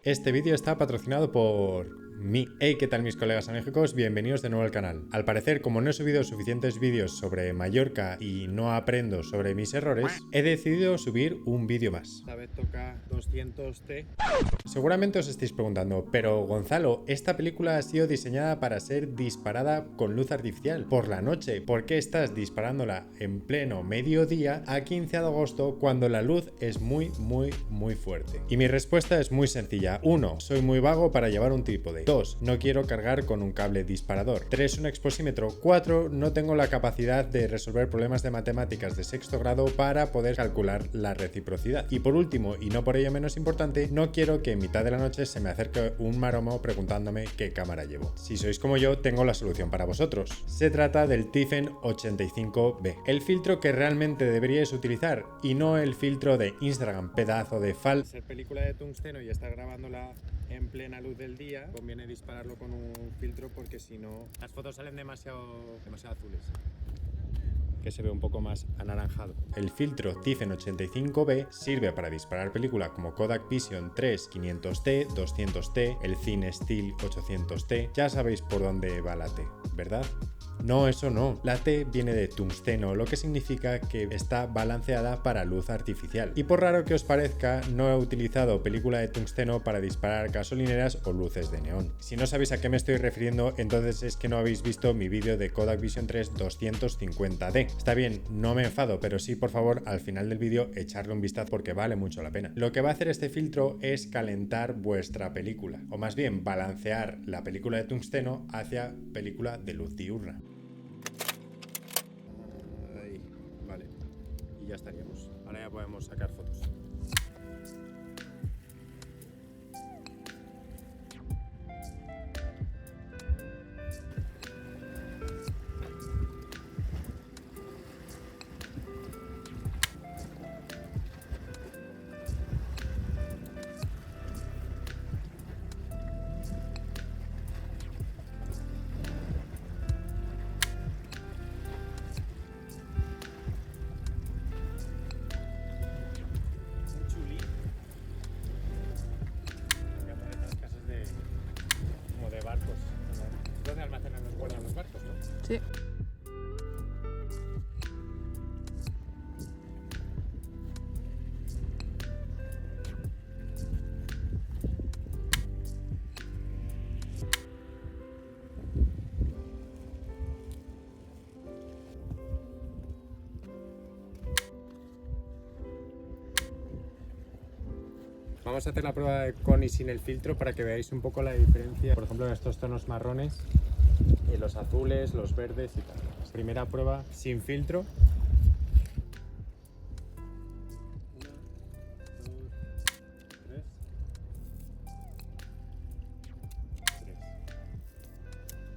Este vídeo está patrocinado por mí. Hey, ¿qué tal mis colegas amigos? Bienvenidos de nuevo al canal. Al parecer, como no he subido suficientes vídeos sobre Mallorca y no aprendo sobre mis errores, he decidido subir un vídeo más. Esta vez toca 200t. Seguramente os estáis preguntando, pero Gonzalo, esta película ha sido diseñada para ser disparada con luz artificial por la noche. ¿Por qué estás disparándola en pleno mediodía a 15 de agosto cuando la luz es muy fuerte? Y mi respuesta es muy sencilla. 1. Soy muy vago para llevar un trípode. 2. No quiero cargar con un cable disparador. 3. Un exposímetro. 4. No tengo la capacidad de resolver problemas de matemáticas de sexto grado para poder calcular la reciprocidad. Y por último, y no por ello menos importante, no quiero que en mitad de la noche se me acerque un maromo preguntándome qué cámara llevo. Si sois como yo, tengo la solución para vosotros. Se trata del Tiffen 85B, el filtro que realmente deberíais utilizar y no el filtro de Instagram, pedazo de fal. Ser película de tungsteno y estar grabándola en plena luz del día, conviene dispararlo con un filtro porque si no las fotos salen demasiado azules, que se ve un poco más anaranjado. El filtro Tiffen 85B sirve para disparar película como Kodak Vision 3 500T, 200T, el CineStill 800T. Ya sabéis por dónde va la T, ¿verdad? No, eso no. La T viene de tungsteno, lo que significa que está balanceada para luz artificial. Y por raro que os parezca, no he utilizado película de tungsteno para disparar gasolineras o luces de neón. Si no sabéis a qué me estoy refiriendo, entonces es que no habéis visto mi vídeo de Kodak Vision 3 250D. Está bien, no me enfado, pero sí, por favor, al final del vídeo echarle un vistazo porque vale mucho la pena. Lo que va a hacer este filtro es calentar vuestra película, o más bien balancear la película de tungsteno hacia película de luz diurna. Ahí, vale. Y ya estaríamos. Ahora ya podemos sacar fotos. Barcos. ¿Dónde almacenan los guardan los barcos, no? Sí. Vamos a hacer la prueba de con y sin el filtro para que veáis un poco la diferencia, por ejemplo, en estos tonos marrones, y los azules, los verdes y tal. Primera prueba sin filtro.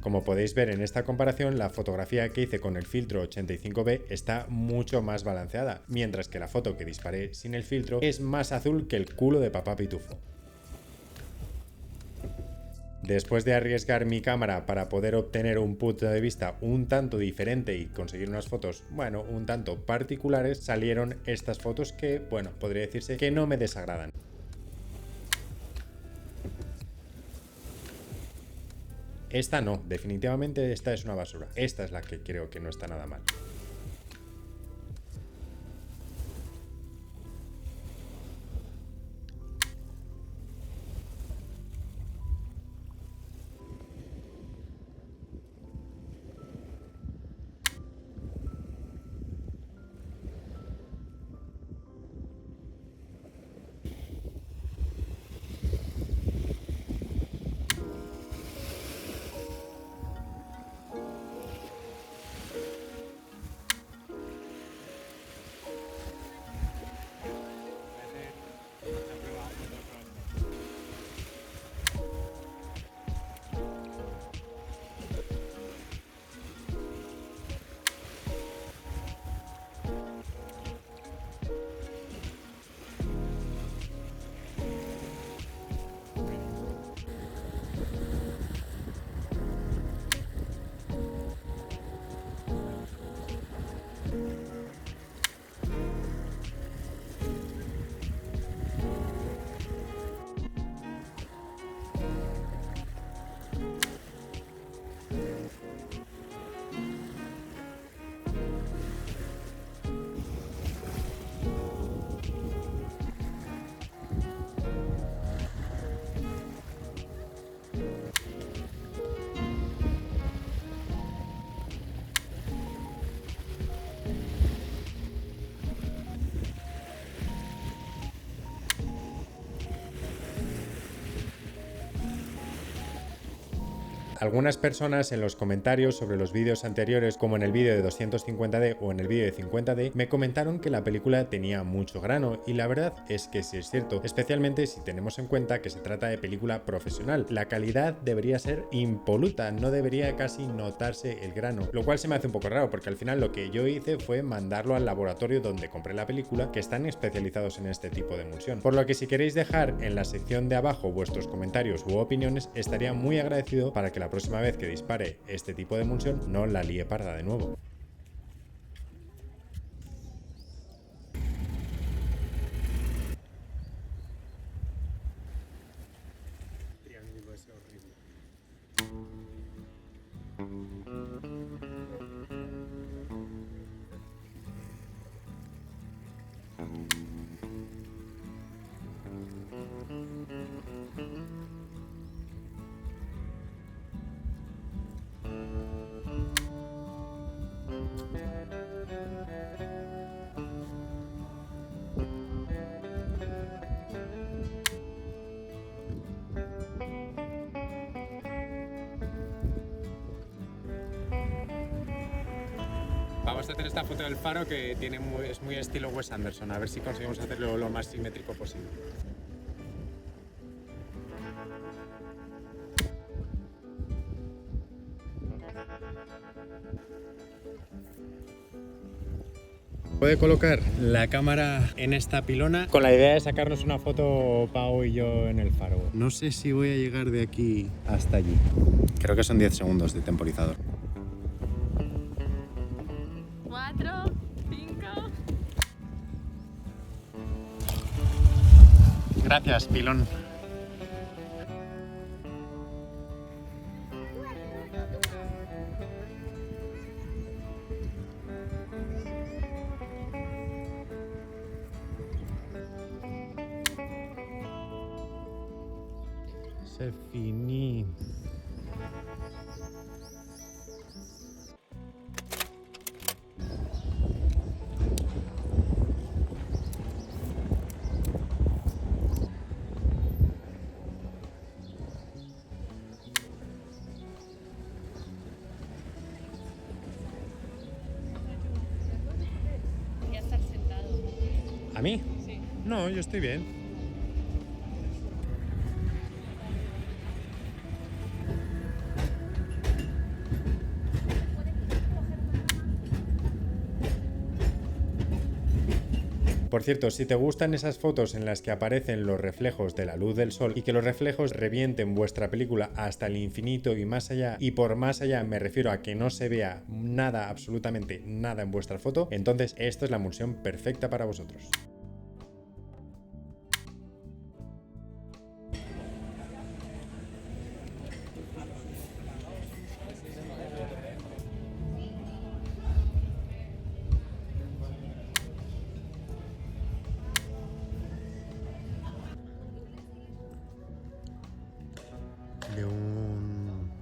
Como podéis ver en esta comparación, la fotografía que hice con el filtro 85B está mucho más balanceada, mientras que la foto que disparé sin el filtro es más azul que el culo de papá pitufo. Después de arriesgar mi cámara para poder obtener un punto de vista un tanto diferente y conseguir unas fotos, bueno, un tanto particulares, salieron estas fotos que, bueno, podría decirse que no me desagradan. Esta no, definitivamente esta es una basura. Esta es la que creo que no está nada mal. Algunas personas en los comentarios sobre los vídeos anteriores, como en el vídeo de 250D o en el vídeo de 50D, me comentaron que la película tenía mucho grano, y la verdad es que sí es cierto, especialmente si tenemos en cuenta que se trata de película profesional. La calidad debería ser impoluta, no debería casi notarse el grano, lo cual se me hace un poco raro porque al final lo que yo hice fue mandarlo al laboratorio donde compré la película, que están especializados en este tipo de emulsión. Por lo que si queréis dejar en la sección de abajo vuestros comentarios u opiniones, estaría muy agradecido para que la próxima vez que dispare este tipo de emulsión no la líe parda de nuevo. Triángulo ese horrible. Vamos a hacer esta foto del faro que es muy estilo Wes Anderson, a ver si conseguimos hacerlo lo más simétrico posible. Puede colocar la cámara en esta pilona con la idea de sacarnos una foto Pau y yo en el faro. No sé si voy a llegar de aquí hasta allí. Creo que son 10 segundos de temporizador. 4, 5. Gracias, pilón. Se finí. Voy a estar sentado. ¿A mí? Sí. No, yo estoy bien. Por cierto, si te gustan esas fotos en las que aparecen los reflejos de la luz del sol y que los reflejos revienten vuestra película hasta el infinito y más allá, y por más allá me refiero a que no se vea nada, absolutamente nada en vuestra foto, entonces esta es la emulsión perfecta para vosotros. De un...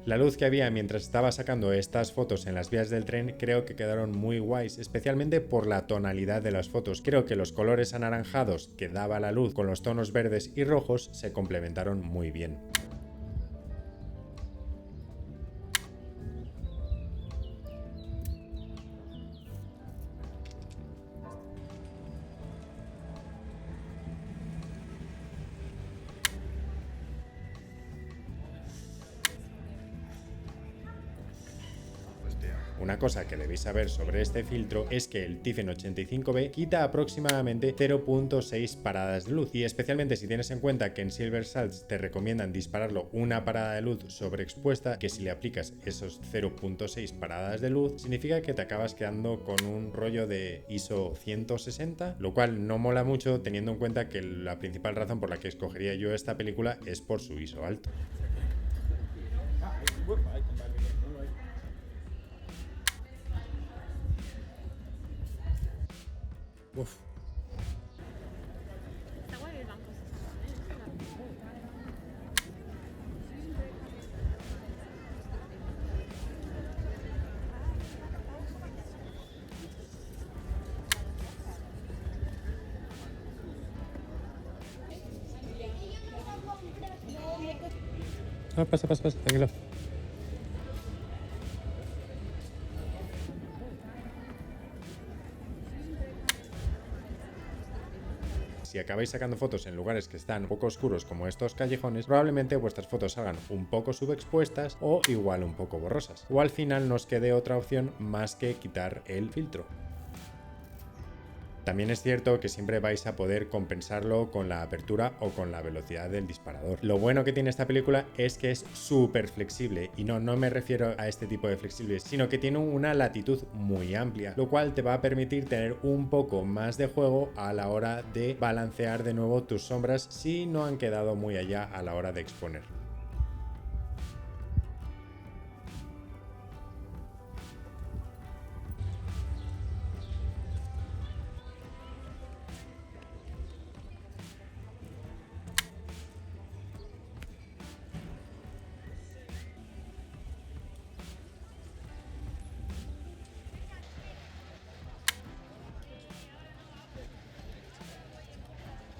La luz que había mientras estaba sacando estas fotos en las vías del tren creo que quedaron muy guays, especialmente por la tonalidad de las fotos. Creo que los colores anaranjados que daba la luz con los tonos verdes y rojos se complementaron muy bien. Una cosa que debéis saber sobre este filtro es que el Tiffen 85B quita aproximadamente 0.6 paradas de luz, y especialmente si tienes en cuenta que en Silver Salts te recomiendan dispararlo una parada de luz sobreexpuesta, que si le aplicas esos 0.6 paradas de luz significa que te acabas quedando con un rollo de ISO 160, lo cual no mola mucho teniendo en cuenta que la principal razón por la que escogería yo esta película es por su ISO alto. Uf. Está guay el banco. Pasa, tranquilo. Si acabáis sacando fotos en lugares que están un poco oscuros como estos callejones, probablemente vuestras fotos salgan un poco subexpuestas o igual un poco borrosas. O al final no os quede otra opción más que quitar el filtro. También es cierto que siempre vais a poder compensarlo con la apertura o con la velocidad del disparador. Lo bueno que tiene esta película es que es súper flexible, y no me refiero a este tipo de flexibles, sino que tiene una latitud muy amplia, lo cual te va a permitir tener un poco más de juego a la hora de balancear de nuevo tus sombras si no han quedado muy allá a la hora de exponer.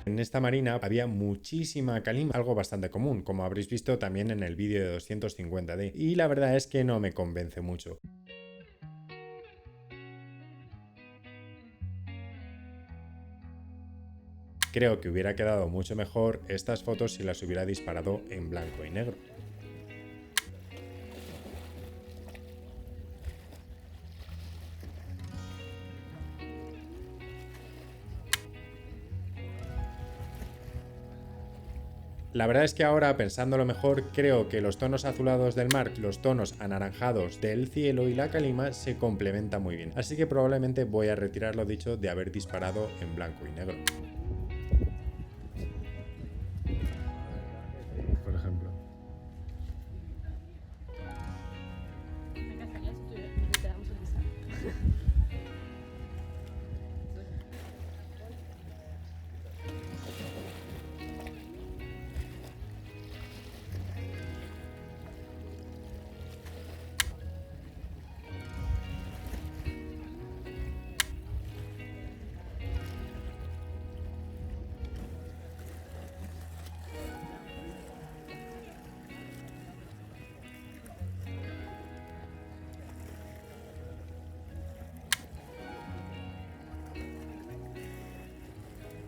En esta marina había muchísima calima, algo bastante común, como habréis visto también en el vídeo de 250D, y la verdad es que no me convence mucho. Creo que hubiera quedado mucho mejor estas fotos si las hubiera disparado en blanco y negro. La verdad es que ahora, pensándolo mejor, creo que los tonos azulados del mar, los tonos anaranjados del cielo y la calima se complementan muy bien. Así que probablemente voy a retirar lo dicho de haber disparado en blanco y negro. Por ejemplo.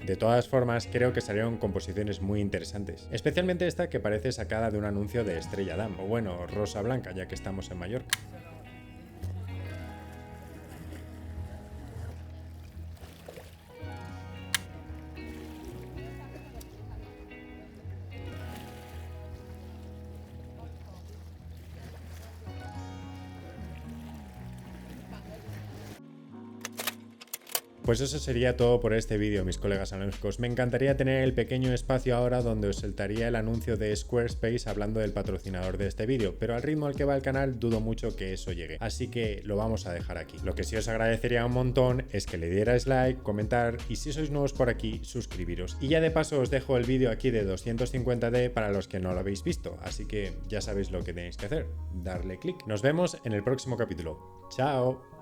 De todas formas, creo que salieron composiciones muy interesantes, especialmente esta que parece sacada de un anuncio de Estrella Damm, o bueno, Rosa Blanca, ya que estamos en Mallorca. Pues eso sería todo por este vídeo, mis colegas analógicos. Me encantaría tener el pequeño espacio ahora donde os saltaría el anuncio de Squarespace hablando del patrocinador de este vídeo, pero al ritmo al que va el canal dudo mucho que eso llegue, así que lo vamos a dejar aquí. Lo que sí os agradecería un montón es que le dierais like, comentar y si sois nuevos por aquí, suscribiros. Y ya de paso os dejo el vídeo aquí de 250D para los que no lo habéis visto, así que ya sabéis lo que tenéis que hacer, darle clic. Nos vemos en el próximo capítulo. ¡Chao!